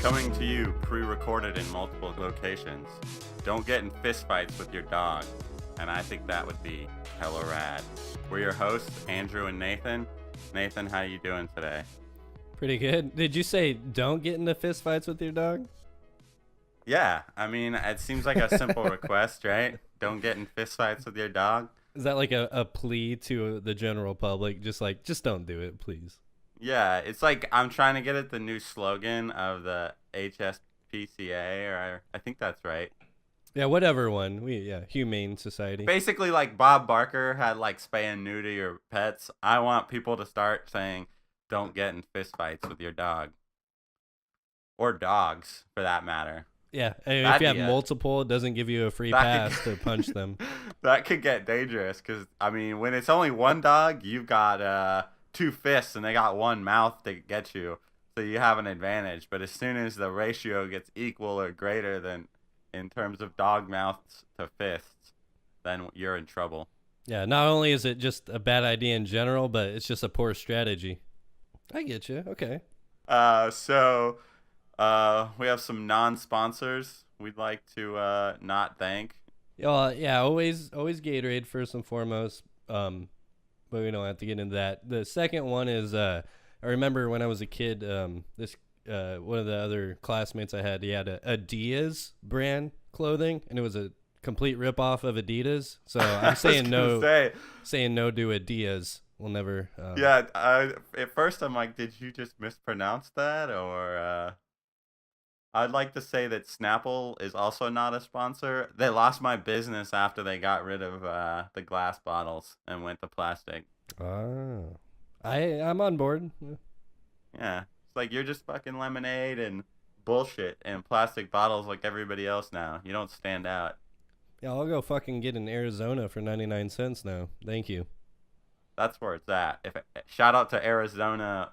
Coming to you pre-recorded in multiple locations. Don't get in fistfights with your dog. And I think that would be hella rad. We're your hosts, Andrew and Nathan. Nathan, how you doing today? Pretty good. Did you say don't get into fistfights with your dog? Yeah, I mean, it seems like a simple request, right? Don't get in fistfights with your dog. Is that like a plea to the general public? Just don't do it, please. Yeah, it's like I'm trying to get at the new slogan of the HSPCA, or I think that's right. Yeah, whatever one. Humane Society. Basically, like Bob Barker had like spay and neuter your pets. I want people to start saying, "Don't get in fistfights with your dog," or dogs, for that matter. Yeah, if you have multiple, it doesn't give you a free pass to punch them. That could get dangerous because, I mean, when it's only one dog, you've got two fists and they got one mouth to get you. So you have an advantage. But as soon as the ratio gets equal or greater than in terms of dog mouths to fists, then you're in trouble. Yeah, not only is it just a bad idea in general, but it's just a poor strategy. I get you. Okay. We have some non-sponsors we'd like to not thank. Always Gatorade first and foremost. But we don't have to get into that. The second one is I remember when I was a kid, this one of the other classmates I had, he had a Adidas brand clothing, and it was a complete ripoff of Adidas. So I'm saying no to Adidas. We'll never. At first I'm like, did you just mispronounce that, or? I'd like to say that Snapple is also not a sponsor. They lost my business after they got rid of the glass bottles and went to plastic. I'm on board. Yeah. It's like you're just fucking lemonade and bullshit and plastic bottles like everybody else now. You don't stand out. Yeah, I'll go fucking get in Arizona for 99 cents now. Thank you. That's where it's at. Shout out to Arizona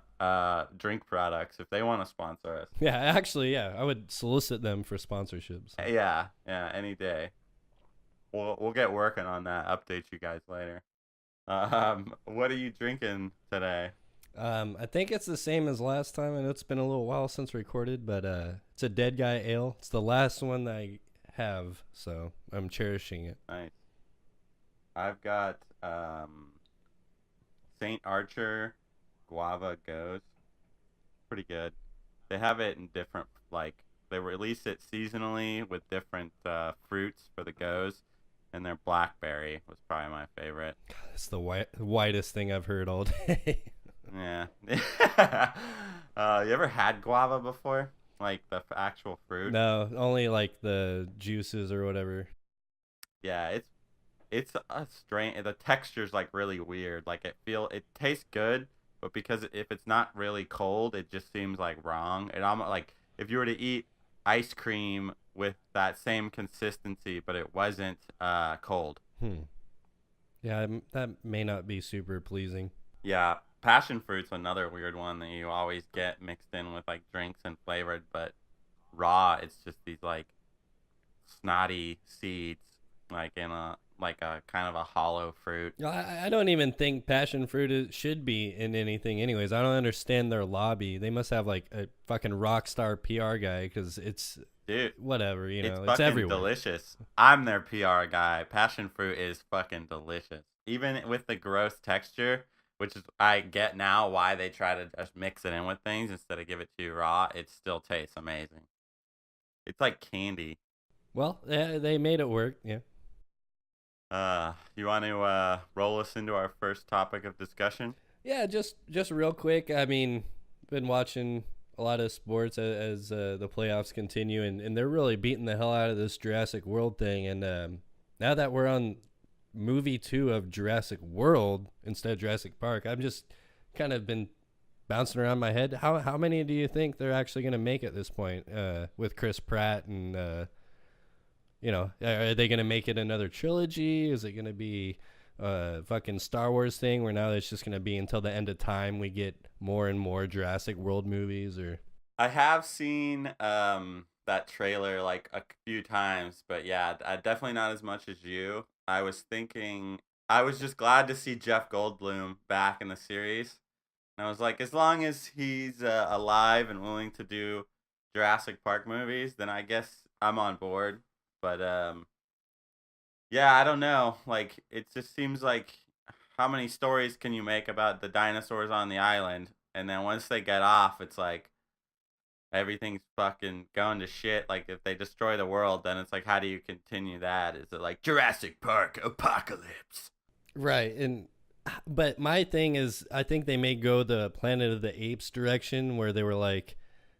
drink products if they want to sponsor us. Yeah, actually, I would solicit them for sponsorships. Yeah, any day. We'll get working on that. Update you guys later. What are you drinking today? I think it's the same as last time. I know it's been a little while since recorded, but it's a Dead Guy Ale. It's the last one that I have, so I'm cherishing it. Nice. I've got St. Archer Guava Goes. Pretty good. They have it in different, they release it seasonally with different fruits for the goes, and their blackberry was probably my favorite. God, that's the whitest thing I've heard all day. Yeah. You ever had guava before? Like the actual fruit? No, only like the juices or whatever. Yeah, it's a strange. The texture's like really weird. Like it tastes good, but because if it's not really cold, it just seems like wrong. And I'm like, if you were to eat ice cream with that same consistency, but it wasn't cold. Yeah, that may not be super pleasing. Yeah, passion fruit's another weird one that you always get mixed in with like drinks and flavored, but raw, it's just these like snotty seeds, like in a kind of a hollow fruit. I don't even think passion fruit should be in anything anyways. I don't understand their lobby. They must have like a fucking rock star PR guy, because it's whatever, it's fucking everywhere. Delicious. I'm their PR guy. Passion fruit is fucking delicious. Even with the gross texture, which is I get now why they try to just mix it in with things instead of give it to you raw, it still tastes amazing. It's like candy. Well, they made it work, yeah. You want to roll us into our first topic of discussion? Yeah, just real quick. I mean, been watching a lot of sports as the playoffs continue, and they're really beating the hell out of this Jurassic World thing. And now that we're on movie 2 of Jurassic World instead of Jurassic Park, I've just kind of been bouncing around my head. How many do you think they're actually going to make at this point with Chris Pratt and are they going to make it another trilogy? Is it going to be a fucking Star Wars thing where now it's just going to be until the end of time we get more and more Jurassic World movies? Or I have seen that trailer like a few times, but yeah, definitely not as much as you. I was just glad to see Jeff Goldblum back in the series. And I was like, as long as he's alive and willing to do Jurassic Park movies, then I guess I'm on board. But yeah, I don't know. Like it just seems like how many stories can you make about the dinosaurs on the island, and then once they get off, it's like everything's fucking going to shit. Like if they destroy the world, then it's like how do you continue that? Is it like Jurassic Park apocalypse? Right. And but my thing is, I think they may go the Planet of the Apes direction where they were like,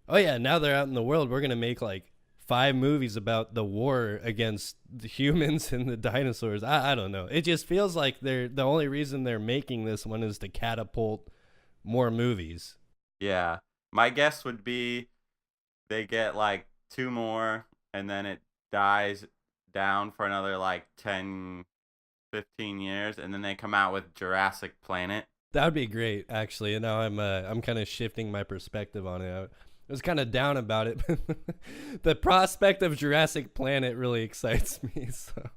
oh yeah, now they're out in the world, we're gonna make like 5 movies about the war against the humans and the dinosaurs. I don't know. It just feels like they're the only reason they're making this one is to catapult more movies. Yeah. My guess would be they get like two more and then it dies down for another like 10, 15 years and then they come out with Jurassic Planet. That would be great, actually. And now I'm kind of shifting my perspective on it. I was kind of down about it, but the prospect of Jurassic Planet really excites me. So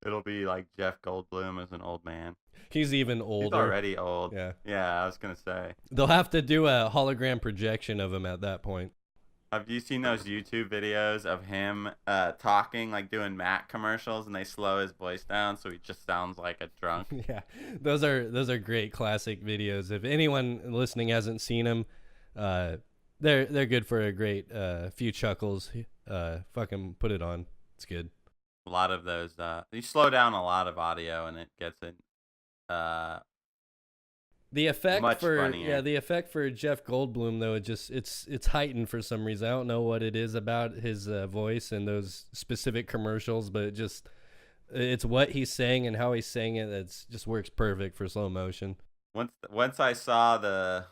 It'll be like Jeff Goldblum as an old man. he's even He's older. already old. Yeah. Yeah, I was going to say. They'll have to do a hologram projection of him at that point. Have you seen those YouTube videos of him talking, like doing Mac commercials, and they slow his voice down so he just sounds like a drunk? Yeah, those are great classic videos. If anyone listening hasn't seen them, they're good for a great few chuckles. Fucking put it on. It's good. A lot of those. You slow down a lot of audio, and it gets it. The effect Much for funnier. the effect for Jeff Goldblum though, it's heightened for some reason. I don't know what it is about his voice and those specific commercials, but it's what he's saying and how he's saying it that's just works perfect for slow motion. Once I saw the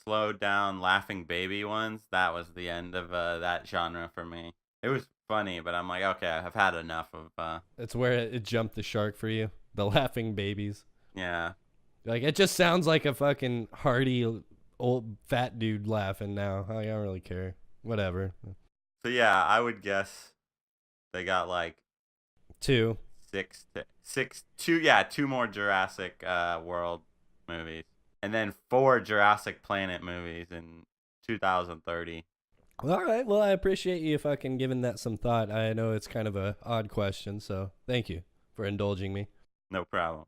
slowed down laughing baby ones, that was the end of that genre for me. It was funny, but I'm like, okay, I've had enough of. It's where it jumped the shark for you. The laughing babies. Yeah. Like it just sounds like a fucking hearty old fat dude laughing now. I don't really care. Whatever. So yeah, I would guess they got like 2. two more Jurassic World movies, and then 4 Jurassic Planet movies in 2030. All right. Well, I appreciate you fucking giving that some thought. I know it's kind of a odd question, so thank you for indulging me. No problem.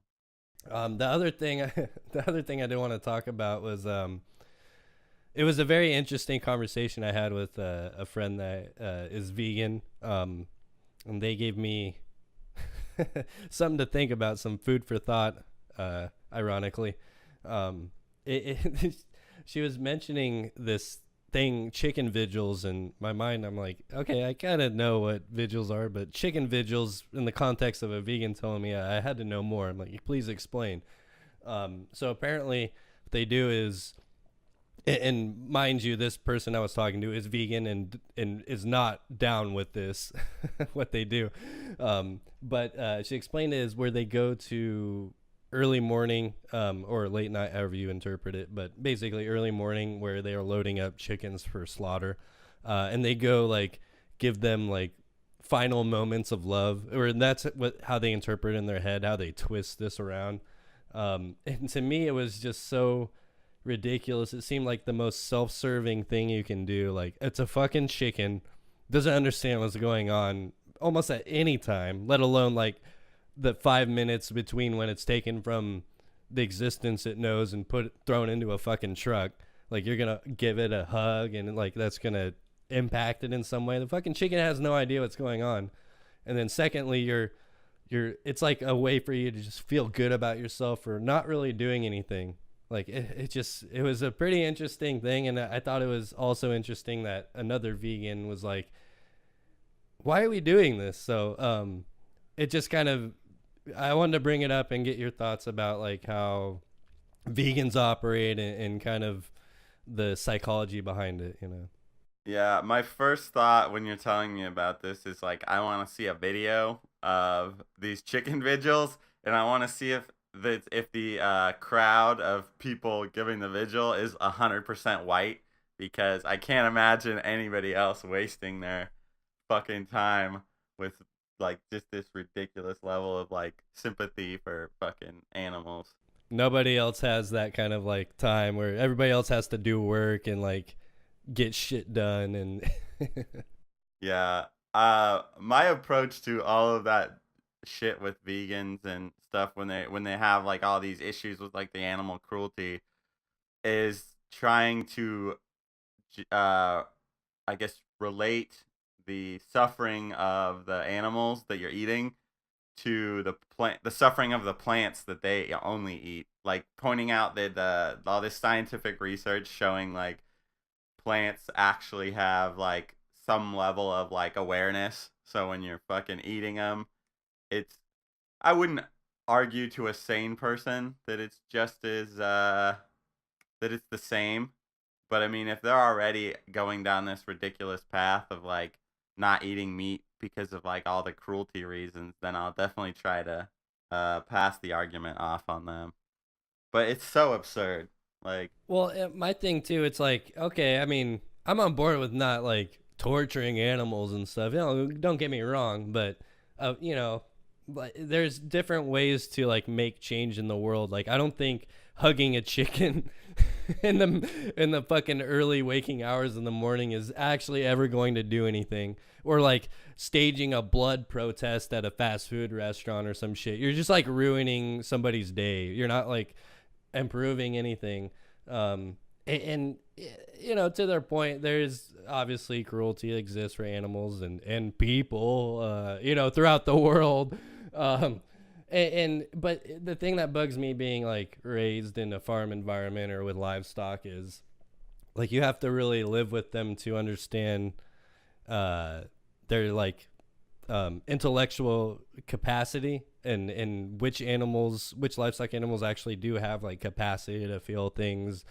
The other thing, the other thing I did want to talk about was, it was a very interesting conversation I had with a friend that is vegan, and they gave me something to think about, some food for thought. Ironically, she was mentioning this thing, chicken vigils, and my mind, I'm like, okay, I kind of know what vigils are, but chicken vigils in the context of a vegan telling me I had to know more. I'm like, please explain. So apparently what they do is, and mind you, this person I was talking to is vegan and is not down with this, what they do. But she explained it is where they go to early morning or late night, however you interpret it, but basically early morning where they are loading up chickens for slaughter, and they go like give them like final moments of love, or that's how they interpret in their head, how they twist this around. And to me, it was just so ridiculous. It seemed like the most self-serving thing you can do. Like, it's a fucking chicken, doesn't understand what's going on almost at any time, let alone like the 5 minutes between when it's taken from the existence it knows and thrown into a fucking truck. Like, you're gonna give it a hug and like that's gonna impact it in some way. The fucking chicken has no idea what's going on. And then secondly, you're it's like a way for you to just feel good about yourself for not really doing anything. Like it was a pretty interesting thing. And I thought it was also interesting that another vegan was like, why are we doing this? So it just kind of, I wanted to bring it up and get your thoughts about like how vegans operate and kind of the psychology behind it, you know? Yeah, my first thought when you're telling me about this is like I want to see a video of these chicken vigils, and I want to see if the crowd of people giving the vigil is 100% white, because I can't imagine anybody else wasting their fucking time with like just this ridiculous level of like sympathy for fucking animals. Nobody else has that kind of like time where everybody else has to do work and like get shit done and Yeah. My approach to all of that shit with vegans and stuff when they have like all these issues with like the animal cruelty is trying to I guess relate the suffering of the animals that you're eating to the suffering of the plants that they only eat. Like pointing out that all this scientific research showing like plants actually have like some level of like awareness. So when you're fucking eating them, it's I wouldn't argue to a sane person that it's just as that it's the same. But I mean, if they're already going down this ridiculous path of like not eating meat because of like all the cruelty reasons, then I'll definitely try to pass the argument off on them. But it's so absurd. Like, well, my thing too, it's like, okay, I mean, I'm on board with not like torturing animals and stuff. You know, don't get me wrong, but you know, there's different ways to like make change in the world. Like, I don't think hugging a chicken in the fucking early waking hours in the morning is actually ever going to do anything. Or like staging a blood protest at a fast food restaurant or some shit. You're just like ruining somebody's day. You're not like improving anything. And you know, to their point, there's obviously cruelty exists for animals and people, you know, throughout the world. But the thing that bugs me being like raised in a farm environment or with livestock is like you have to really live with them to understand their like intellectual capacity and which livestock animals actually do have like capacity to feel things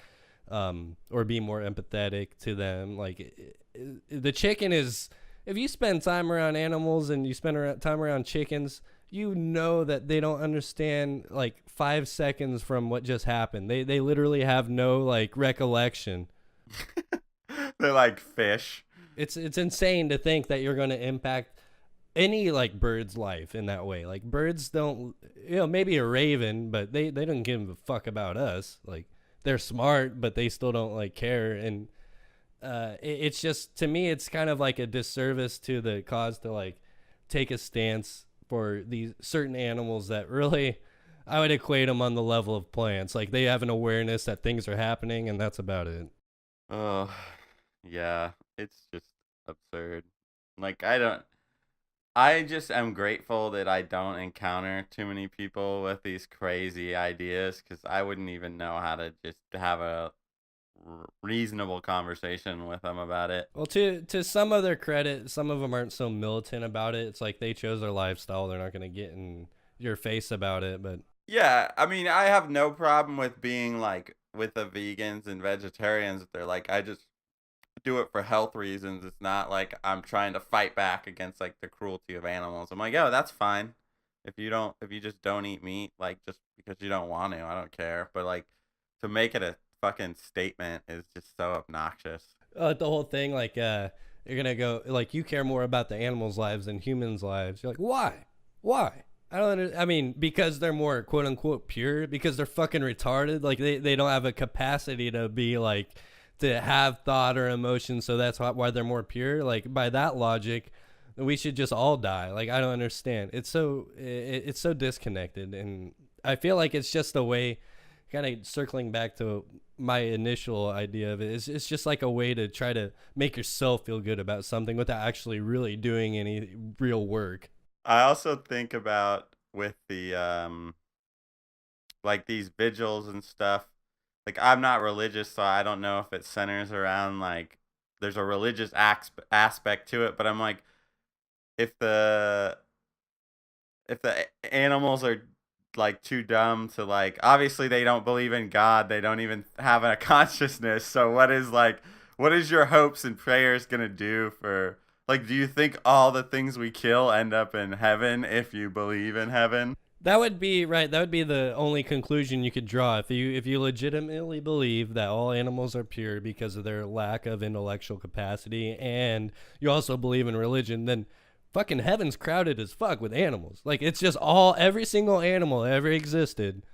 or be more empathetic to them. Like the chicken is, if you spend time around animals and you spend time around chickens, you know that they don't understand like 5 seconds from what just happened. They literally have no like recollection. they're like fish. It's insane to think that you're going to impact any like bird's life in that way. Like birds don't, you know, maybe a raven, but they don't give a fuck about us. Like they're smart, but they still don't like care. And it's just, to me, it's kind of like a disservice to the cause to like take a stance for these certain animals that really, I would equate them on the level of plants. Like they have an awareness that things are happening, and that's about it. Oh, yeah, it's just absurd. Like I just am grateful that I don't encounter too many people with these crazy ideas because I wouldn't even know how to just have a reasonable conversation with them about it. Well, to some of their credit, some of them aren't so militant about it. It's like they chose their lifestyle. They're not going to get in your face about it. But Yeah, I mean, I have no problem with being like with the vegans and vegetarians. They're like, I just do it for health reasons. It's not like I'm trying to fight back against like the cruelty of animals. I'm like, oh, that's fine. If you just don't eat meat, like just because you don't want to, I don't care. But like to make it a fucking statement is just so obnoxious. the whole thing, like, you're going to go, like, you care more about the animals' lives than humans' lives. You're like, why? Why? I mean, because they're more quote unquote pure, because they're fucking retarded. Like they don't have a capacity to be like, to have thought or emotion. So that's why they're more pure. Like by that logic, we should just all die. Like, I don't understand. It's so disconnected. And I feel like it's just a way, kind of circling back to my initial idea of it, it's just like a way to try to make yourself feel good about something without actually really doing any real work. I also think about with the like these vigils and stuff. Like I'm not religious, so I don't know if it centers around like there's a religious aspect to it, but I'm like if the animals are like too dumb to like obviously they don't believe in God, they don't even have a consciousness. So what is your hopes and prayers going to do for like do you think all the things we kill end up in heaven if you believe in heaven? That would be right. That would be the only conclusion you could draw if you legitimately believe that all animals are pure because of their lack of intellectual capacity, and you also believe in religion. Then fucking heaven's crowded as fuck with animals. Like it's just every single animal that ever existed,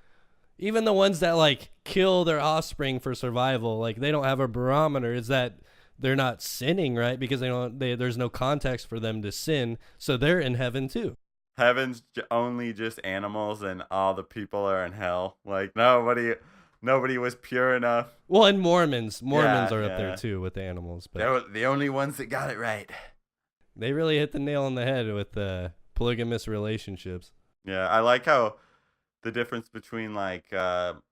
even the ones that like kill their offspring for survival. Like they don't have a barometer. Is that they're not sinning, right? Because there's no context for them to sin, so they're in heaven too. Heaven's only just animals, and all the people are in hell. Like nobody was pure enough. Well, and Mormons Yeah, are up there yeah. too with the animals, They but were the only ones that got it right. they really hit the nail on the head with polygamous relationships. Yeah, I like how the difference between like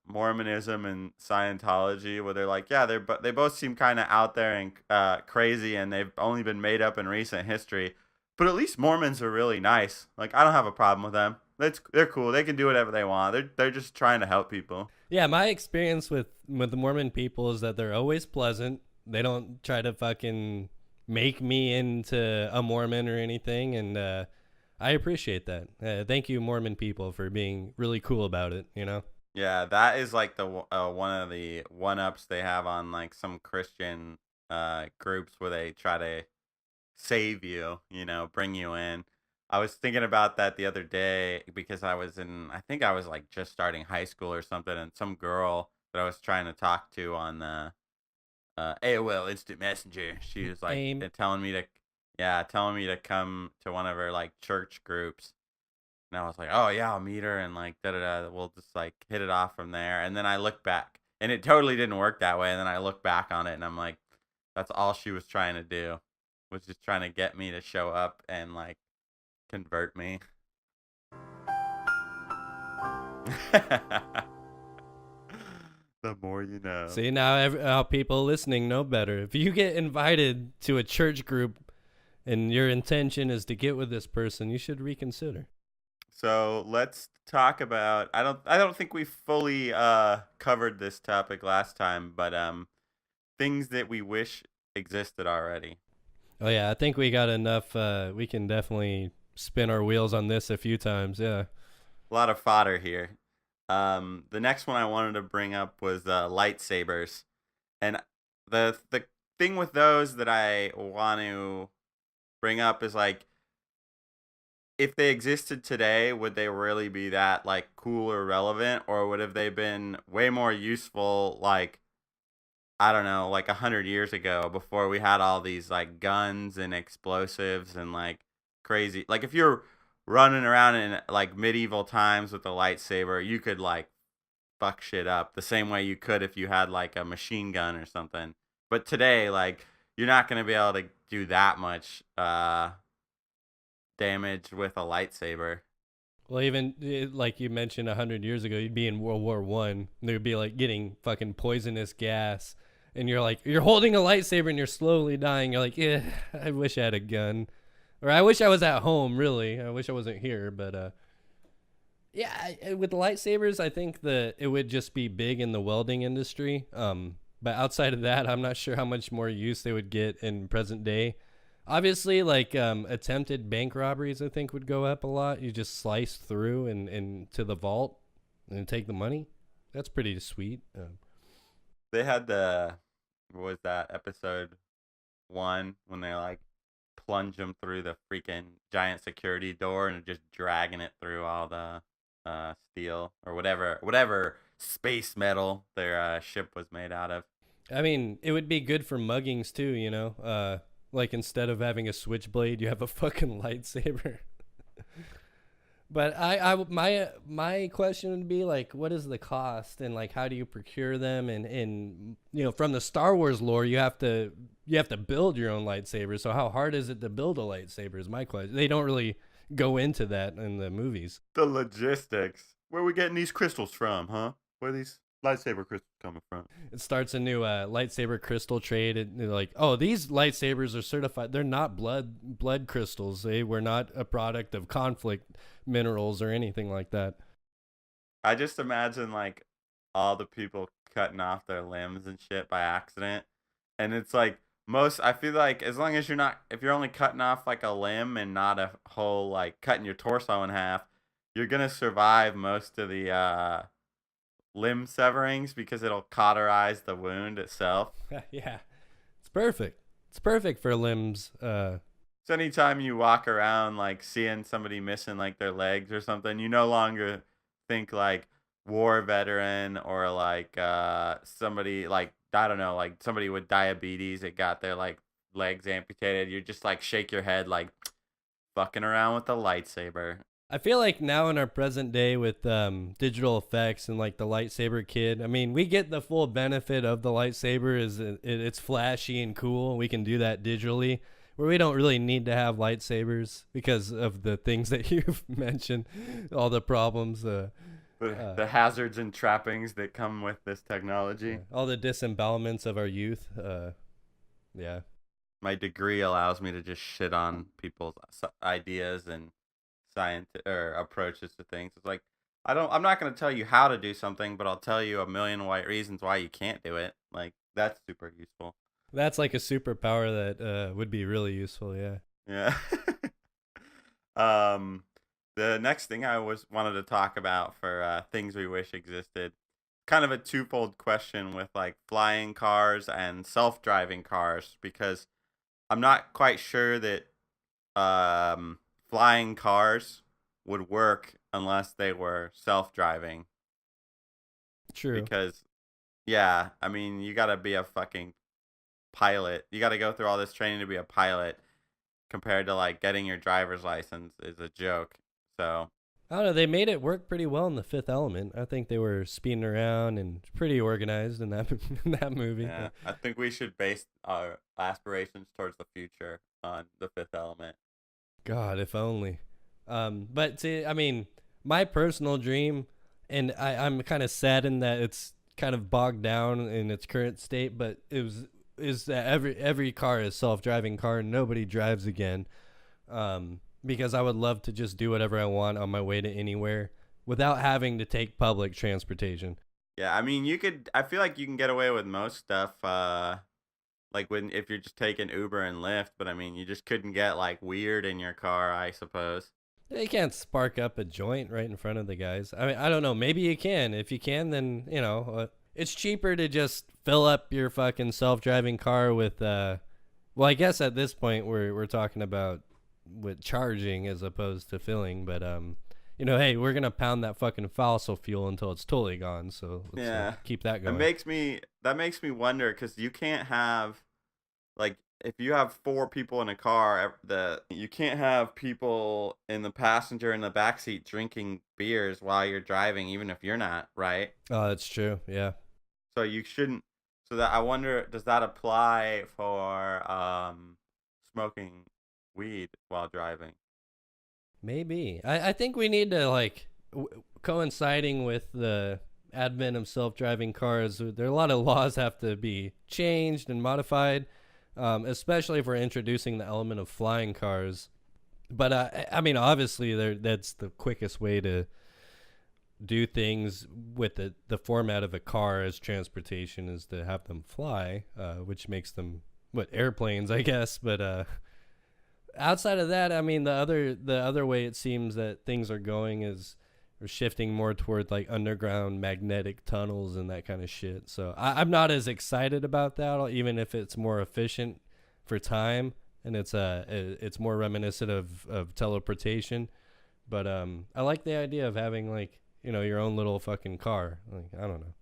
Mormonism and Scientology, where they're like, yeah, they both seem kind of out there and crazy, and they've only been made up in recent history. But at least Mormons are really nice. Like, I don't have a problem with them. They're cool. They can do whatever they want. They're just trying to help people. Yeah, my experience with the Mormon people is that they're always pleasant. They don't try to fucking make me into a Mormon or anything, and I appreciate that. Thank you, Mormon people, for being really cool about it. You know. Yeah, that is like the one of the one ups they have on like some Christian groups where they try to save you, bring you in. I was thinking about that the other day because I think I was like just starting high school or something, and some girl that I was trying to talk to on the AOL Instant Messenger, she was like Aim. telling me to come to one of her like church groups. And I was like, oh yeah, I'll meet her and like da da da. We'll just like hit it off from there. And then I look back, and it totally didn't work that way. And then I look back on it, and I'm like, that's all she was trying to do, was just trying to get me to show up and like convert me. The more you know. See, now people listening know better. If you get invited to a church group and your intention is to get with this person, you should reconsider. So let's talk about. I don't think we fully covered this topic last time, but things that we wish existed already. Oh yeah, I think we got enough. We can definitely spin our wheels on this a few times. Yeah. A lot of fodder here. The next one I wanted to bring up was lightsabers, and the thing with those that I want to bring up is like, if they existed today, would they really be that like cool or relevant, or would have they been way more useful? Like, I don't know, like 100 years ago, before we had all these like guns and explosives and like crazy. Like, if you're running around in like medieval times with a lightsaber, you could like fuck shit up the same way you could if you had like a machine gun or something. But today, like, you're not gonna be able to do that much damage with a lightsaber. Well, even like you mentioned, 100 years ago, you'd be in World War One. There'd be like getting fucking poisonous gas, and you're holding a lightsaber and you're slowly dying. You're like, yeah, I wish I had a gun, or I wish I was at home. Really, I wish I wasn't here. But yeah, with lightsabers, I think that it would just be big in the welding industry. But outside of that, I'm not sure how much more use they would get in present day. Obviously, like attempted bank robberies, I think would go up a lot. You just slice through and to the vault and take the money. That's pretty sweet. They had what was that, episode 1, when they like plunge them through the freaking giant security door and just dragging it through all the steel or whatever space metal their ship was made out of. I mean, it would be good for muggings too, you know? Like instead of having a switchblade, you have a fucking lightsaber. But my question would be like, what is the cost, and like how do you procure them? And you know, from the Star Wars lore, you have to build your own lightsaber. So how hard is it to build a lightsaber? Is my question. They don't really go into that in the movies. The logistics. Where are we getting these crystals from, huh? Where are these lightsaber crystals coming from? It starts a new lightsaber crystal trade. And they're like, oh, these lightsabers are certified. They're not blood crystals. They were not a product of conflict minerals or anything like that. I just imagine like all the people cutting off their limbs and shit by accident. And it's like, I feel like as long as if you're only cutting off like a limb and not a whole, like cutting your torso in half, you're going to survive most of the limb severings because it'll cauterize the wound itself. Yeah, it's perfect. It's perfect for limbs. So anytime you walk around like seeing somebody missing like their legs or something, you no longer think like war veteran or like somebody like I don't know, like somebody with diabetes that got their like legs amputated, you just like shake your head like fucking around with the lightsaber. I feel like now in our present day with digital effects and like the lightsaber kid, I mean, we get the full benefit of the lightsaber is it's flashy and cool. We can do that digitally, where we don't really need to have lightsabers because of the things that you've mentioned, all the problems, The hazards and trappings that come with this technology. all the disembowelments of our youth. Yeah, My degree allows me to just shit on people's ideas and science or approaches to things. It's like I'm not going to tell you how to do something, but I'll tell you a million white reasons why you can't do it. Like that's super useful. that's like a superpower that would be really useful. Yeah. Yeah. um the next thing I was wanted to talk about for things we wish existed. Kind of a twofold question with like flying cars and self-driving cars because I'm not quite sure that flying cars would work unless they were self-driving True. because yeah, I mean, you got to be a fucking pilot. You got to go through all this training to be a pilot compared to like getting your driver's license is a joke. So, I don't know. They made it work pretty well in The Fifth Element. I think they were speeding around and pretty organized in that in that movie. yeah, I think we should base our aspirations towards the future on The Fifth Element. God, if only. But see, I mean, my personal dream, and I'm kind of saddened that it's kind of bogged down in its current state. But it was is that every car is self-driving car and nobody drives again. Because I would love to just do whatever I want on my way to anywhere without having to take public transportation. Yeah, I mean, you could. I feel like you can get away with most stuff. Like when if you're just taking Uber and Lyft, but I mean, you just couldn't get like weird in your car, I suppose. You can't spark up a joint right in front of the guys. I mean, I don't know. Maybe you can. If you can, then it's cheaper to just fill up your fucking self-driving car with. Well, I guess at this point we're talking about with charging as opposed to filling, but hey, we're gonna pound that fucking fossil fuel until it's totally gone. So let's Yeah, keep that it going. makes me wonder because you can't have like if you have four people in a car, the you can't have people in the passenger in the back seat drinking beers while you're driving, even if you're not, right? Oh, that's true. Yeah. So you shouldn't. So that I wonder, does that apply for smoking weed while driving? Maybe. I think we need to coinciding with the advent of self-driving cars. There are a lot of laws have to be changed and modified, especially if we're introducing the element of flying cars. But I mean, obviously, that's the quickest way to do things with the format of a car as transportation is to have them fly, which makes them airplanes, I guess. But outside of that, I mean, the other way it seems that things are going is we're shifting more toward like underground magnetic tunnels and that kind of shit. So I'm not as excited about that, even if it's more efficient for time and it's more reminiscent of teleportation. But I like the idea of having your own little fucking car. Like, I don't know.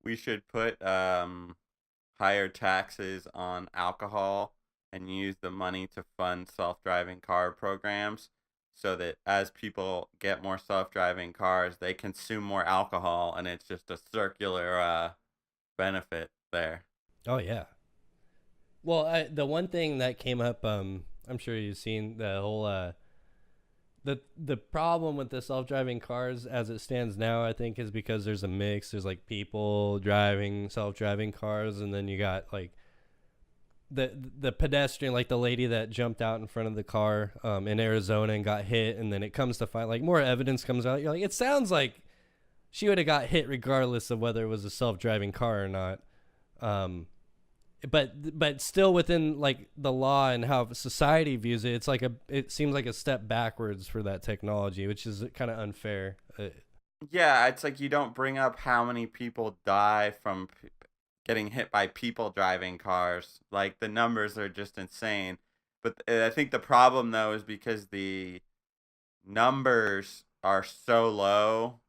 We should put higher taxes on alcohol and use the money to fund self-driving car programs so that as people get more self-driving cars, they consume more alcohol and it's just a circular benefit there. Oh yeah. Well, the one thing that came up, I'm sure you've seen the whole the problem with the self-driving cars as it stands now, I think, is because there's a mix. There's like people driving self-driving cars, and then you got like the pedestrian, like the lady that jumped out in front of the car in Arizona and got hit, and then it comes to find like more evidence comes out. You're like, it sounds like she would have got hit regardless of whether it was a self-driving car or not. But still within like the law and how society views it, it seems like a step backwards for that technology, which is kind of unfair. Yeah, it's like you don't bring up how many people die from getting hit by people driving cars. Like the numbers are just insane. But I think the problem though is because the numbers are so low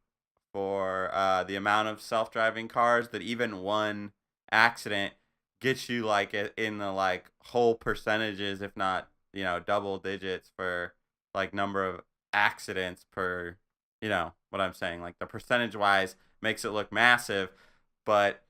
for the amount of self-driving cars that even one accident gets you like in the like whole percentages, if not, double digits for like number of accidents per, what I'm saying, like the percentage wise makes it look massive, but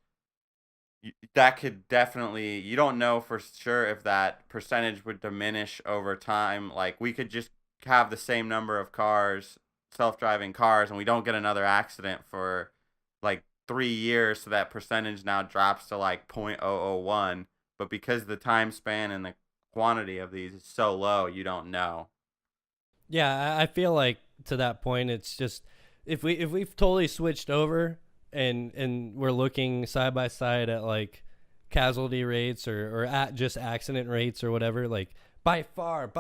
that could definitely, you don't know for sure if that percentage would diminish over time. Like we could just have the same number of cars, self-driving cars, and we don't get another accident for like 3 years, so that percentage now drops to like 0.001. But because the time span and the quantity of these is so low, you don't know. Yeah, I feel like to that point, it's just if we've totally switched over and we're looking side by side at like casualty rates or at just accident rates or whatever, like by far,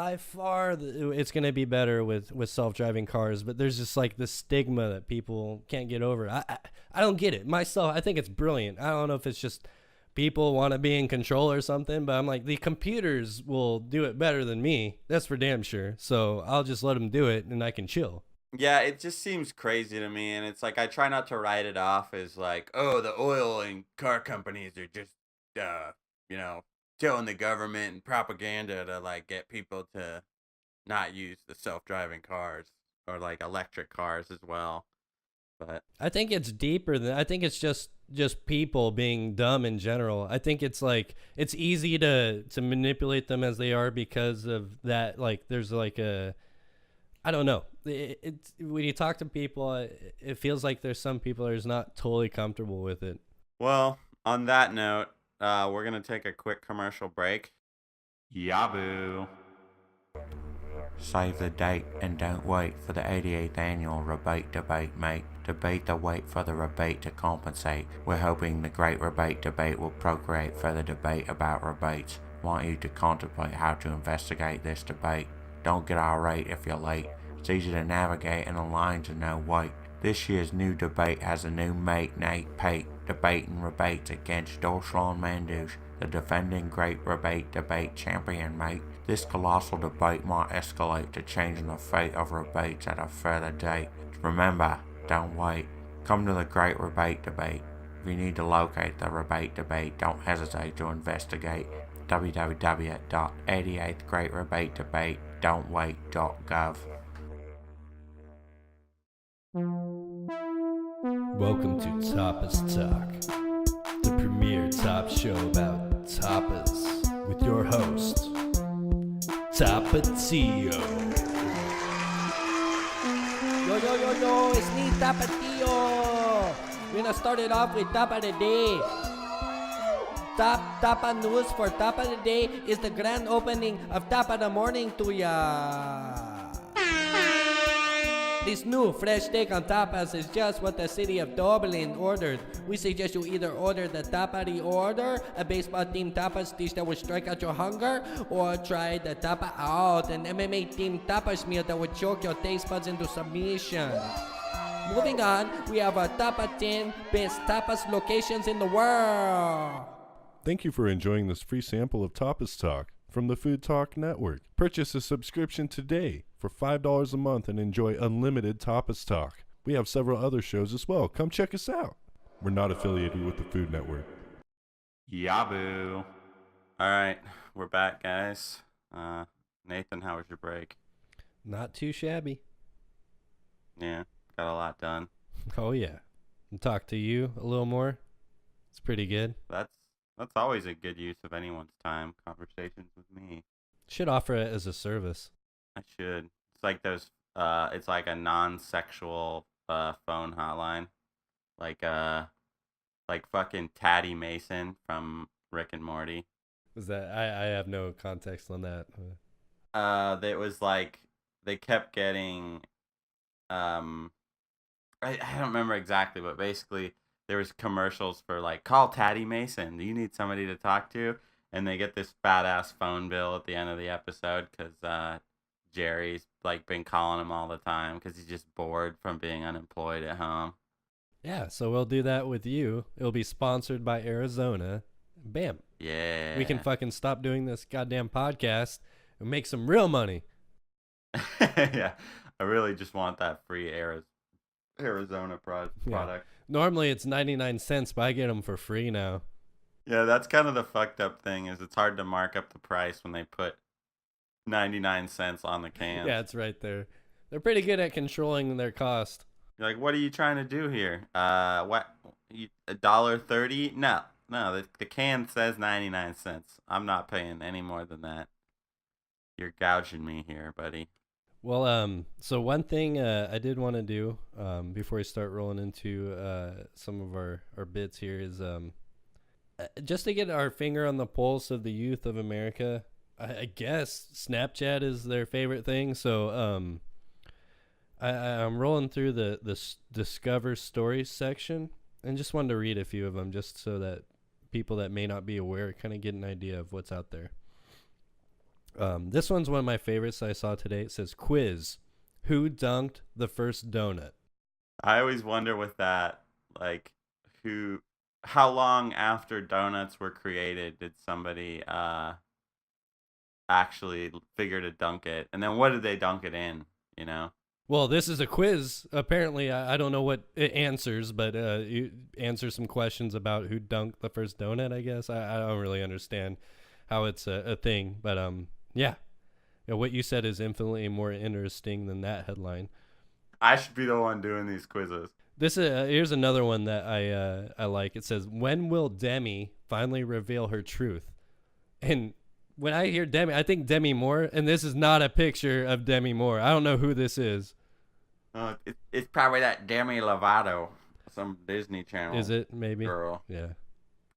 it's gonna be better with self driving cars. But there's just like this stigma that people can't get over. I don't get it myself. I think it's brilliant. I don't know if it's just people want to be in control or something, but I'm like, the computers will do it better than me. That's for damn sure. So I'll just let them do it and I can chill. Yeah, it just seems crazy to me, and it's like I try not to write it off as like, oh, the oil and car companies are just, uh, you know, telling the government and propaganda to like get people to not use the self-driving cars or like electric cars as well. But I think it's deeper than I think it's just people being dumb in general. I think it's like it's easy to manipulate them as they are because of that. Like there's like a I don't know. It's when you talk to people, it feels like there's some people that are not totally comfortable with it. well, on that note, we're gonna take a quick commercial break. Yabu. Save the date and don't wait for the 88th annual rebate debate, mate. Debate the wait for the rebate to compensate. We're hoping the great rebate debate will procreate further debate about rebates. Want you to contemplate how to investigate this debate. Don't get irate if you're late. It's easy to navigate and align to no wait. This year's new debate has a new mate, Nate Pate, debating rebates against Dorslan Mandouche, the defending great rebate debate champion, mate. This colossal debate might escalate to changing the fate of rebates at a further date. Remember, don't wait. Come to the great rebate debate. If you need to locate the rebate debate, don't hesitate to investigate. www.88thgreatrebatedebate.don'twait.gov. Welcome to Tapas Talk, the premier top show about tapas with your host, Tapatio. Yo, it's me, Tapatio. We're gonna start it off with Tapa the Day. Tapa news for Tapa the Day is the grand opening of Tapa the Morning to ya. This new fresh take on tapas is just what the city of Dublin ordered. We suggest you either order the Tapa Reorder, a baseball-themed tapas dish that will strike out your hunger, or try the Tapa Out, an MMA-themed tapas meal that will choke your taste buds into submission. Moving on, we have our Tapa 10 best tapas locations in the world. Thank you for enjoying this free sample of Tapas Talk from the Food Talk Network. Purchase a subscription today for $5 a month and enjoy unlimited Tapas Talk. We have several other shows as well. Come check us out. We're not affiliated with the Food Network. Yabu. All right, we're back, guys. Nathan, how was your break? Not too shabby. Yeah, got a lot done. Oh yeah. And talk to you a little more. It's pretty good. That's always a good use of anyone's time. Conversations with me. Should offer it as a service. I should. It's like those. It's like a non-sexual phone hotline, like fucking Tatty Mason from Rick and Morty. Is that I have no context on that. That was like they kept getting. I don't remember exactly, but basically there was commercials for like call Tatty Mason. Do you need somebody to talk to? And they get this fat ass phone bill at the end of the episode because Jerry's like been calling him all the time because he's just bored from being unemployed at home. Yeah, so we'll do that with you. It'll be sponsored by Arizona. Bam. Yeah. We can fucking stop doing this goddamn podcast and make some real money. Yeah. I really just want that free Arizona product. Normally it's 99 cents, but I get them for free now. Yeah, that's kind of the fucked up thing is it's hard to mark up the price when they put 99 cents on the cans. Yeah, it's right there. They're pretty good at controlling their cost. You're like, what are you trying to do here? What? $1.30? No, no. The can says 99 cents. I'm not paying any more than that. You're gouging me here, buddy. Well, so one thing I did want to do before we start rolling into some of our bits here is just to get our finger on the pulse of the youth of America. I guess Snapchat is their favorite thing, so I'm rolling through the Discover Stories section and just wanted to read a few of them just so that people that may not be aware kind of get an idea of what's out there. This one's one of my favorites I saw today. It says, quiz, who dunked the first donut? I always wonder with that, like, how long after donuts were created did somebody actually figure to dunk it? And then what did they dunk it in, you know? Well, this is a quiz. Apparently, I don't know what it answers, but you answer some questions about who dunked the first donut, I guess. I don't really understand how it's a thing, but yeah. What you said is infinitely more interesting than that headline. I should be the one doing these quizzes. Here's another one that I like. It says, when will Demi finally reveal her truth? And when I hear Demi, I think Demi Moore, and this is not a picture of Demi Moore. I don't know who this is. It's probably that Demi Lovato, some Disney Channel. Is it maybe? Girl. Yeah.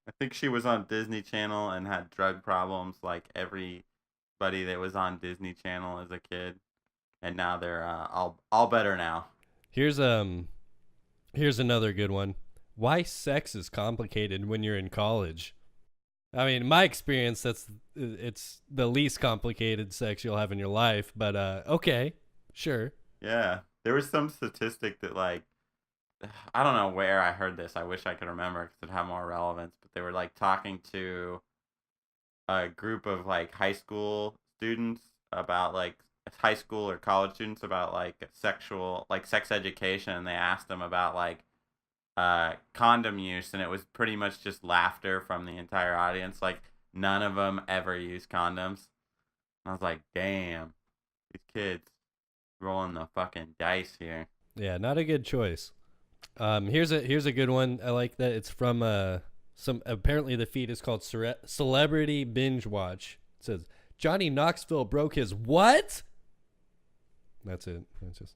I think she was on Disney Channel and had drug problems like everybody that was on Disney Channel as a kid, and now they're all better now. Here's another good one. Why sex is complicated when you're in college? I mean, in my experience, it's the least complicated sex you'll have in your life. But okay, sure. Yeah, there was some statistic that like, I don't know where I heard this. I wish I could remember because it'd have more relevance. But they were like talking to a group of like high school students about like high school or college students about like sex education, and they asked them about like condom use, and it was pretty much just laughter from the entire audience. Like none of them ever used condoms. I was like, damn, these kids rolling the fucking dice here. Yeah, not a good choice. Here's a good one. I like that. It's from apparently the feed is called Celebrity Binge Watch. It says Johnny Knoxville broke his what? That's it. That's just.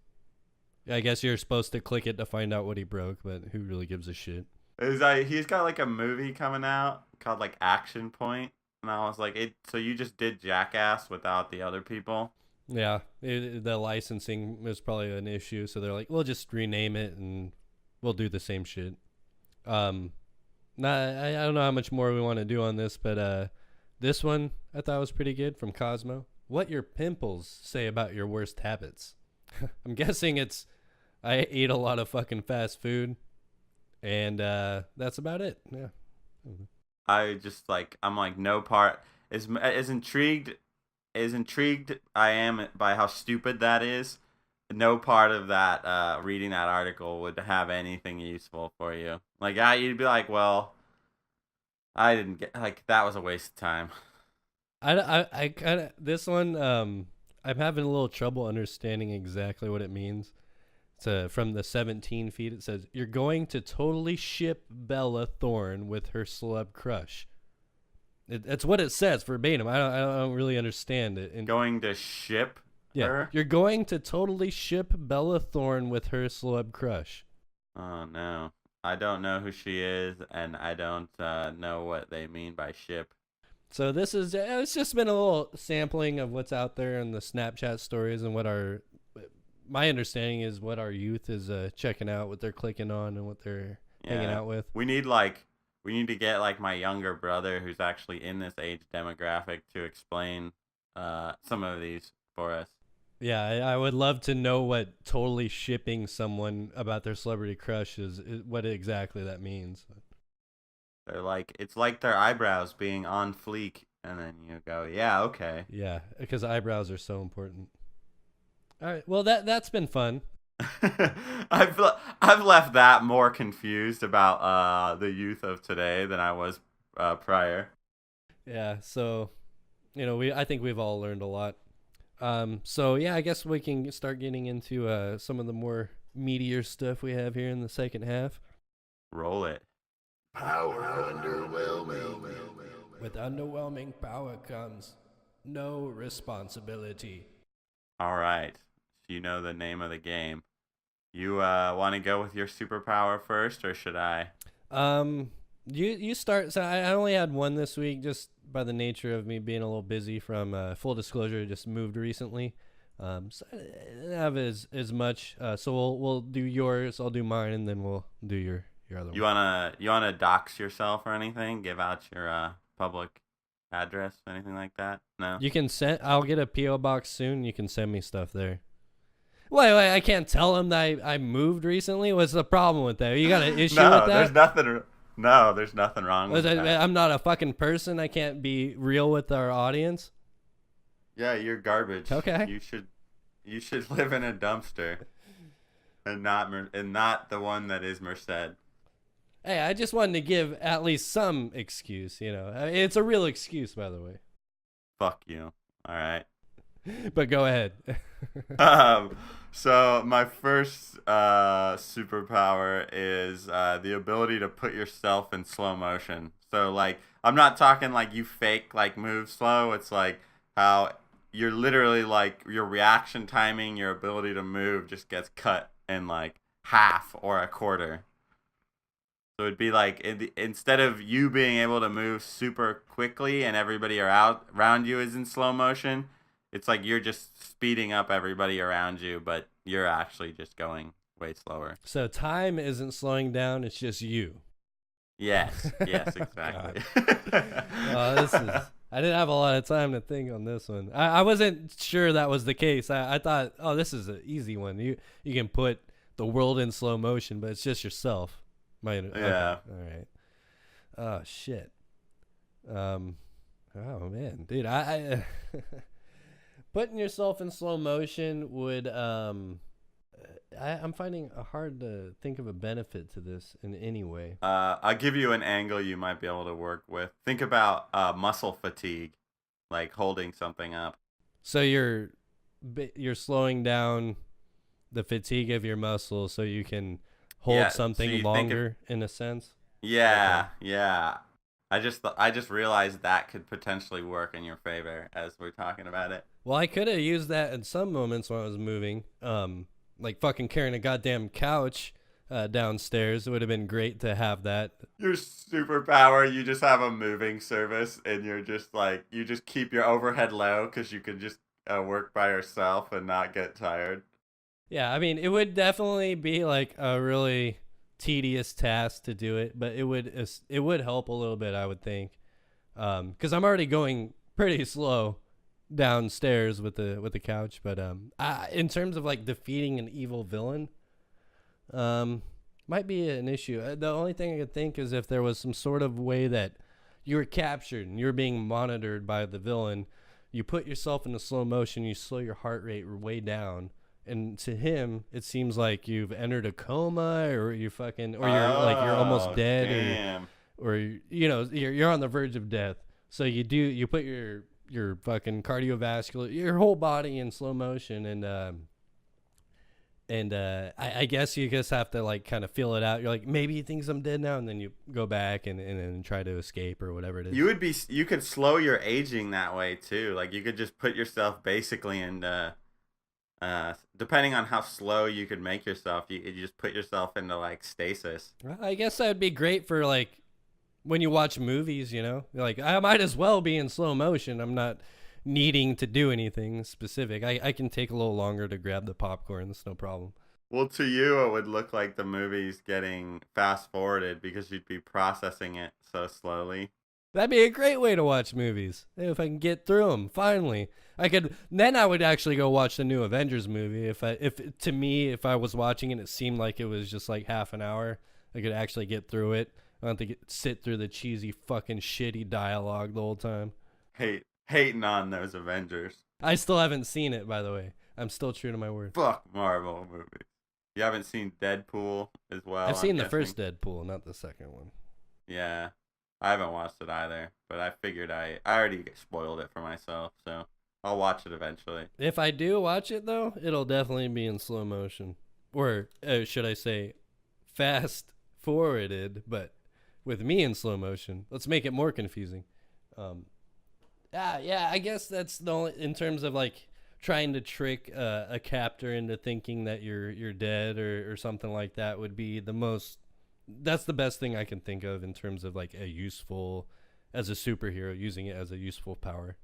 I guess you're supposed to click it to find out what he broke, but who really gives a shit? He's got like a movie coming out called like Action Point, and I was like, so you just did Jackass without the other people? Yeah, the licensing was probably an issue, so they're like, we'll just rename it and we'll do the same shit. I don't know how much more we want to do on this, but this one I thought was pretty good from Cosmo. What your pimples say about your worst habits? I'm guessing it's I eat a lot of fucking fast food, and that's about it. Yeah. I just like I'm like no part as intrigued I am by how stupid that is. No part of that reading that article would have anything useful for you. Like you'd be like, well, I didn't get like that was a waste of time. I kind of this one I'm having a little trouble understanding exactly what it means. It's from the 17 feet. It says, you're going to totally ship Bella Thorne with her celeb crush. That's what it says verbatim. I don't really understand it. And going to ship her? You're going to totally ship Bella Thorne with her celeb crush. Oh, no. I don't know who she is, and I don't know what they mean by ship. So it's just been a little sampling of what's out there in the Snapchat stories and what my understanding is what our youth is checking out, what they're clicking on, and what they're hanging out with. We need to get like my younger brother who's actually in this age demographic to explain some of these for us. Yeah, I would love to know what totally shipping someone about their celebrity crush is what exactly that means. They're like, it's like their eyebrows being on fleek, and then you go, yeah, okay. Yeah, because eyebrows are so important. All right, well that's been fun. I've left that more confused about the youth of today than I was prior. Yeah, so I think we've all learned a lot. So yeah, I guess we can start getting into some of the more meatier stuff we have here in the second half. Roll it. Power Underwhelming. With underwhelming power comes no responsibility. All right. So you know the name of the game. You want to go with your superpower first, or should I? You start. So I only had one this week, just by the nature of me being a little busy. From full disclosure, I just moved recently. So I didn't have as much. So we'll do yours. I'll do mine, and then we'll do your other one. You wanna dox yourself or anything? Give out your public address, anything like that? No. You can send. I'll get a PO box soon. You can send me stuff there. Wait, I can't tell him that I moved recently. What's the problem with that? You got an issue with that? There's nothing wrong with that. I'm not a fucking person. I can't be real with our audience. Yeah, you're garbage. Okay. You should live in a dumpster, and not the one that is Merced. Hey, I just wanted to give at least some excuse. It's a real excuse, by the way. Fuck you. All right. But go ahead. So my first superpower is the ability to put yourself in slow motion. So like, I'm not talking like you fake like move slow. It's like how you're literally like your reaction timing, your ability to move just gets cut in like half or a quarter. So it'd be like instead of you being able to move super quickly and everybody around you is in slow motion, it's like you're just speeding up everybody around you, but you're actually just going way slower. So time isn't slowing down; it's just you. Yes, exactly. I didn't have a lot of time to think on this one. I wasn't sure that was the case. I thought, oh, this is an easy one. You can put the world in slow motion, but it's just yourself. Yeah. Okay. All right. Oh shit. Oh man, dude, I putting yourself in slow motion would I'm finding it hard to think of a benefit to this in any way. I'll give you an angle you might be able to work with. Think about muscle fatigue, like holding something up. So you're slowing down the fatigue of your muscles so you can hold something longer in a sense. Yeah, okay. Yeah. I just realized that could potentially work in your favor as we're talking about it. Well, I could have used that in some moments when I was moving, like fucking carrying a goddamn couch downstairs. It would have been great to have that. Your superpower, you just have a moving service, and you're just like, you just keep your overhead low because you can just work by yourself and not get tired. Yeah, I mean, it would definitely be like a really tedious task to do it, but it would help a little bit, I would think, because I'm already going pretty slow downstairs with the couch. But in terms of like defeating an evil villain, might be an issue. The only thing I could think is if there was some sort of way that you were captured and you're being monitored by the villain, you put yourself into slow motion, you slow your heart rate way down. And to him, it seems like you've entered a coma, or you're almost dead, or you're on the verge of death. So you put your fucking cardiovascular, your whole body in slow motion, and I guess you just have to like kind of feel it out. You're like, maybe he thinks I'm dead now, and then you go back and then try to escape or whatever it is. You could slow your aging that way too. Like you could just put yourself basically into. Depending on how slow you could make yourself, you just put yourself into like stasis. I guess that would be great for like when you watch movies, like I might as well be in slow motion. I'm not needing to do anything specific. I can take a little longer to grab the popcorn. That's no problem. Well, to you, it would look like the movie's getting fast forwarded because you'd be processing it so slowly. That'd be a great way to watch movies. If I can get through them, finally. Then I would actually go watch the new Avengers movie. If I was watching it, it seemed like it was just like half an hour, I could actually get through it. I don't think it sit through the cheesy fucking shitty dialogue the whole time. Hating on those Avengers. I still haven't seen it, by the way. I'm still true to my word. Fuck Marvel movies. You haven't seen Deadpool as well? I've seen the first Deadpool, not the second one. Yeah. I haven't watched it either, but I figured I already spoiled it for myself, so I'll watch it eventually. If I do watch it though, it'll definitely be in slow motion, or should I say, fast forwarded, but with me in slow motion. Let's make it more confusing. Yeah, I guess that's the only in terms of like trying to trick a captor into thinking that you're dead or something like that would be the most. That's the best thing I can think of in terms of like a useful as a superhero using it as a useful power.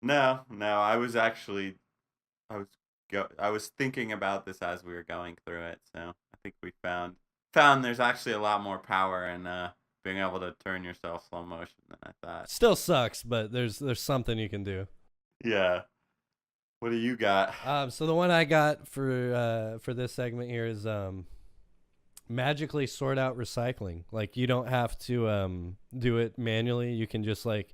No, I was actually I was I was thinking about this as we were going through it, so I think we found there's actually a lot more power in being able to turn yourself slow motion than I thought. Still sucks, but there's something you can do. Yeah. What do you got? So the one I got for this segment here is magically sort out recycling. Like you don't have to do it manually. You can just like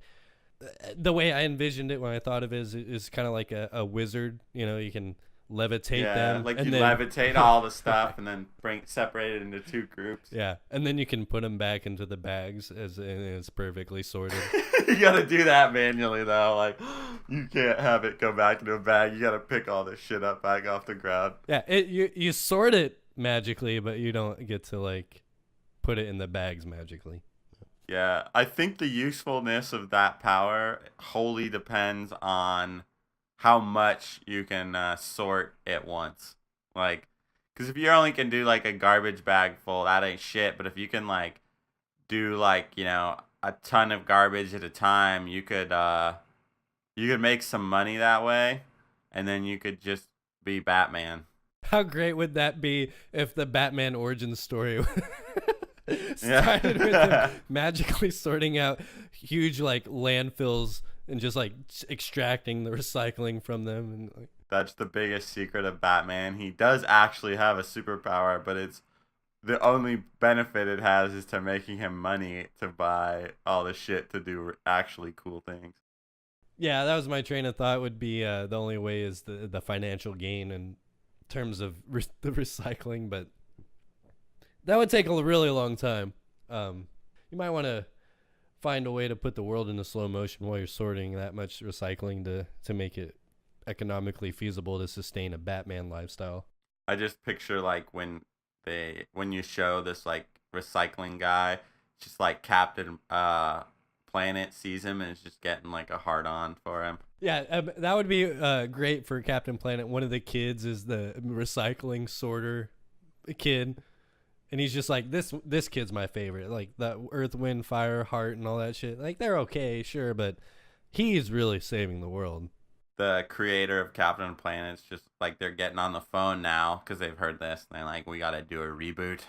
the way I envisioned it when I thought of it is kind of like a wizard. You know, you can levitate them. Like and you then, levitate all the stuff and then separate it into two groups. Yeah, and then you can put them back into the bags and it's perfectly sorted. You gotta do that manually though. Like you can't have it go back into a bag. You gotta pick all this shit up back off the ground. Yeah, you sort it magically, but you don't get to like put it in the bags magically. Yeah, I think the usefulness of that power wholly depends on how much you can sort at once. Like, because if you only can do like a garbage bag full, that ain't shit. But if you can like do like a ton of garbage at a time, you could make some money that way, and then you could just be Batman. How great would that be if the Batman origin story started with him magically sorting out huge like landfills and just like extracting the recycling from them and like. That's the biggest secret of Batman. He does actually have a superpower, but it's the only benefit it has is to making him money to buy all the shit to do actually cool things. Yeah, that was my train of thought. Would be the only way is the financial gain in terms of the recycling, but that would take a really long time. You might want to find a way to put the world into slow motion while you're sorting that much recycling to make it economically feasible to sustain a Batman lifestyle. I just picture like when you show this like recycling guy, just like Captain Planet sees him and is just getting like a hard on for him. Yeah, that would be great for Captain Planet. One of the kids is the recycling sorter kid. And he's just like, this kid's my favorite. Like the Earth, Wind, Fire, Heart, and all that shit. Like they're okay, sure, but he's really saving the world. The creator of Captain Planet's just like they're getting on the phone now because they've heard this. And they're like, we got to do a reboot.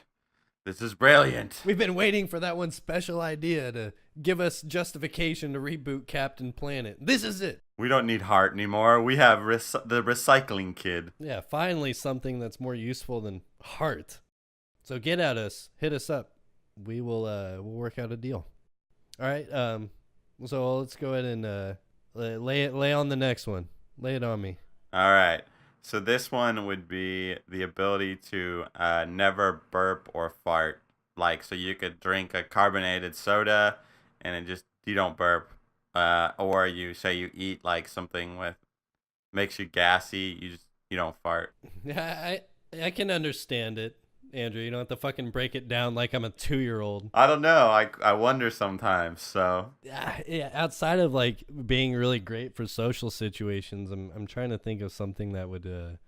This is brilliant. We've been waiting for that one special idea to give us justification to reboot Captain Planet. This is it. We don't need Heart anymore. We have the recycling kid. Yeah, finally something that's more useful than Heart. So get at us, hit us up. We will we'll work out a deal. All right. So let's go ahead and lay on the next one. Lay it on me. All right. So this one would be the ability to never burp or fart. Like, so you could drink a carbonated soda and it just you don't burp. Or you say you eat like something with makes you gassy, you don't fart. Yeah, I can understand it. Andrew, you don't have to fucking break it down like I'm a 2-year-old. I don't know. I wonder sometimes. So yeah. Outside of like being really great for social situations, I'm trying to think of something that would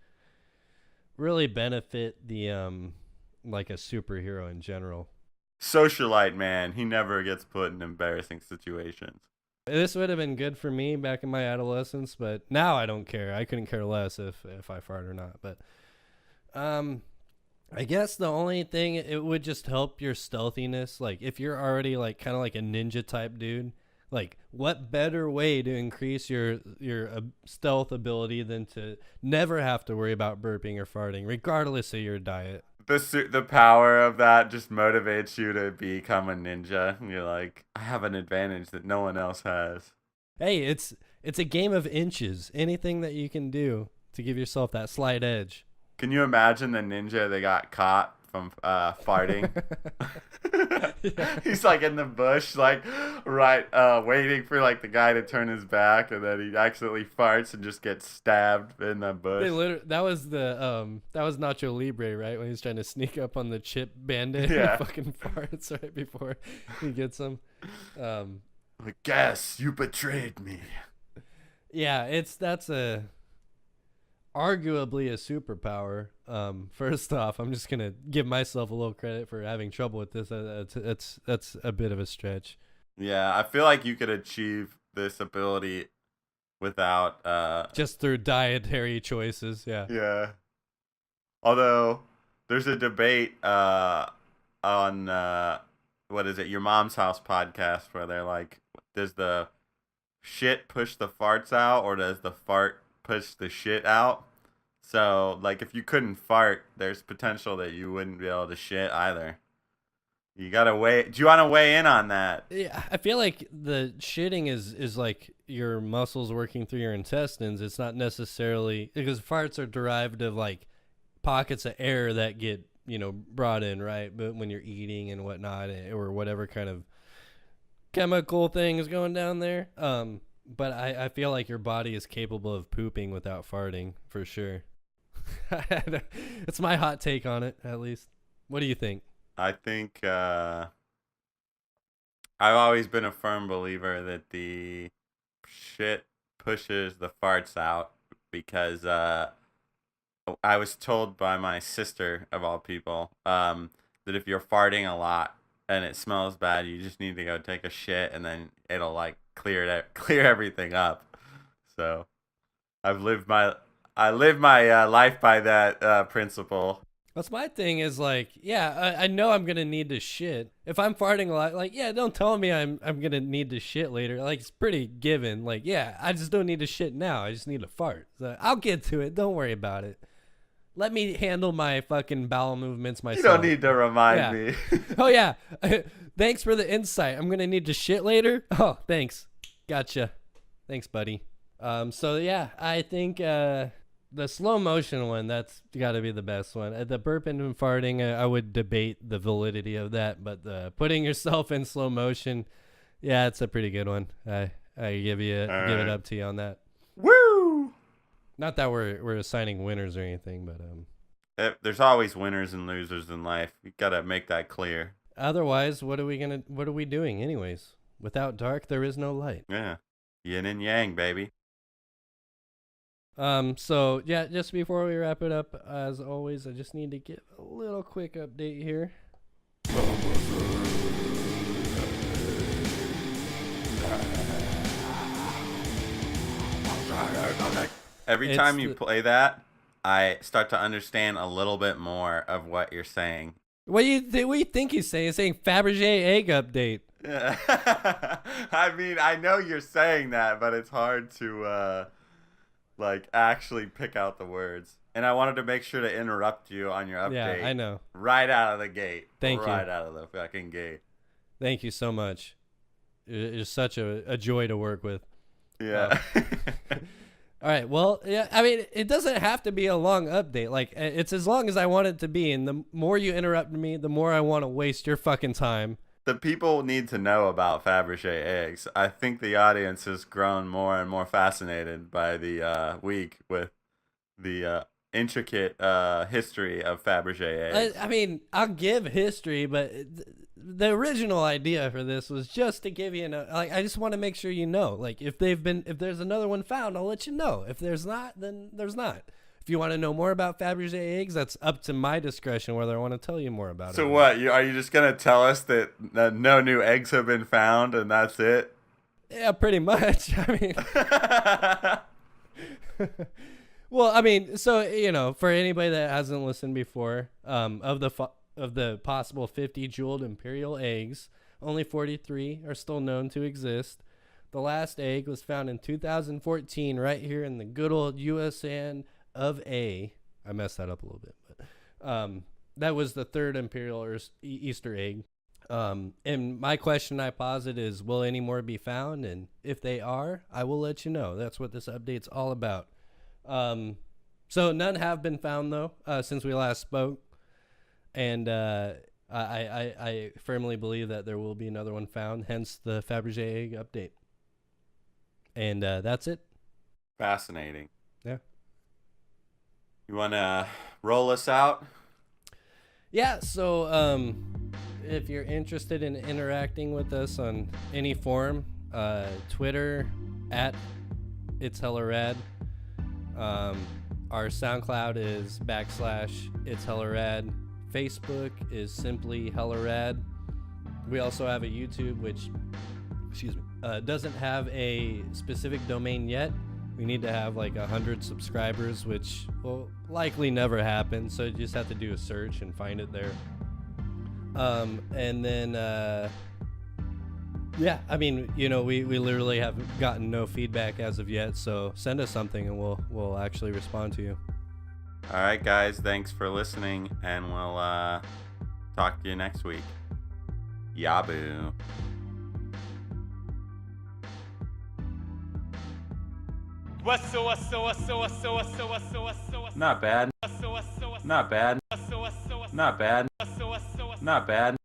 really benefit the like a superhero in general. Socialite man, he never gets put in embarrassing situations. This would have been good for me back in my adolescence, but now I don't care. I couldn't care less if I fart or not. But I guess the only thing, it would just help your stealthiness. Like if you're already like kind of like a ninja type dude, like what better way to increase your stealth ability than to never have to worry about burping or farting, regardless of your diet. The power of that just motivates you to become a ninja. You're like, I have an advantage that no one else has. Hey, it's a game of inches. Anything that you can do to give yourself that slight edge. Can you imagine the ninja that got caught from farting. Yeah. He's like in the bush, like waiting for like the guy to turn his back, and then he accidentally farts and just gets stabbed in the bush. That was Nacho Libre, right? When he's trying to sneak up on the Chip Bandit, Yeah. he fucking farts right before he gets him. I guess you betrayed me. Yeah, that's arguably a superpower. First off, I'm just gonna give myself a little credit for having trouble with this. That's a bit of a stretch. Yeah, I feel like you could achieve this ability without Just through dietary choices. Yeah. Yeah. Although there's a debate on what is it, Your Mom's House podcast, where they're like, does the shit push the farts out, or does the fart push the shit out? So, like, if you couldn't fart, there's potential that you wouldn't be able to shit either. You gotta weigh. Do you want to weigh in on that? Yeah, I feel like the shitting is like your muscles working through your intestines. It's not necessarily because farts are derived of like pockets of air that get brought in, right? But when you're eating and whatnot, or whatever kind of chemical thing is going down there. But I feel like your body is capable of pooping without farting for sure. It's my hot take on it, at least. What do you think? I think I've always been a firm believer that the shit pushes the farts out because I was told by my sister, of all people, that if you're farting a lot and it smells bad, you just need to go take a shit and then it'll like clear everything up. So I live my life by that principle. That's my thing is like, yeah, I know I'm going to need to shit. If I'm farting a lot, like, yeah, don't tell me I'm going to need to shit later. Like, it's pretty given. Like, yeah, I just don't need to shit now. I just need to fart. So I'll get to it. Don't worry about it. Let me handle my fucking bowel movements myself. You don't need to remind me. Oh, yeah. Thanks for the insight. I'm going to need to shit later. Oh, thanks. Gotcha. Thanks, buddy. So, yeah, I think the slow motion one, that's got to be the best one. The burping and farting, I would debate the validity of that. But the putting yourself in slow motion, yeah, it's a pretty good one. I give it up to you on that. Woo! Not that we're assigning winners or anything, but there's always winners and losers in life. You gotta make that clear. Otherwise, what are we doing anyways? Without dark, there is no light. Yeah, yin and yang, baby. So yeah, just before we wrap it up, as always, I just need to give a little quick update here. Every time you play that, I start to understand a little bit more of what you're saying. What do you think he's saying? He's saying Faberge Egg update. I mean, I know you're saying that, but it's hard to like actually pick out the words. And I wanted to make sure to interrupt you on your update. Yeah, I know. Right out of the gate. Thank you. Right out of the fucking gate. Thank you so much. It's such a joy to work with. Yeah. All right. Well, yeah. I mean, it doesn't have to be a long update. Like, it's as long as I want it to be. And the more you interrupt me, the more I want to waste your fucking time. The people need to know about Faberge eggs. I think the audience has grown more and more fascinated by the week with the intricate history of Faberge eggs. I mean, I'll give history, but the original idea for this was just to give you I just want to make sure you know. Like, if there's another one found, I'll let you know. If there's not, then there's not. If you want to know more about Faberge eggs, that's up to my discretion whether I want to tell you more about it. So what? Are you just going to tell us that no new eggs have been found and that's it? Yeah, pretty much. I mean, well, I mean, so, for anybody that hasn't listened before, of the possible 50 jeweled imperial eggs, only 43 are still known to exist. The last egg was found in 2014 right here in the good old USN of A. I messed that up a little bit, but that was the third imperial or Easter egg. And my question I posit is, will any more be found? And if they are, I will let you know. That's what this update's all about. So none have been found though, since we last spoke. And I firmly believe that there will be another one found, hence the Faberge Egg update. And that's it. Fascinating. Yeah. You want to roll us out? Yeah, so if you're interested in interacting with us on any form, Twitter at It's Hella Rad. Our SoundCloud is / It's Hella Rad. Facebook is simply Hella Rad. We also have a YouTube, which, doesn't have a specific domain yet. We need to have like 100 subscribers, which will likely never happen. So you just have to do a search and find it there. And then, yeah, I mean, you know, we literally have gotten no feedback as of yet. So send us something and we'll actually respond to you. All right, guys. Thanks for listening, and we'll talk to you next week. Yabu. Not bad. Not bad. Not bad. Not bad.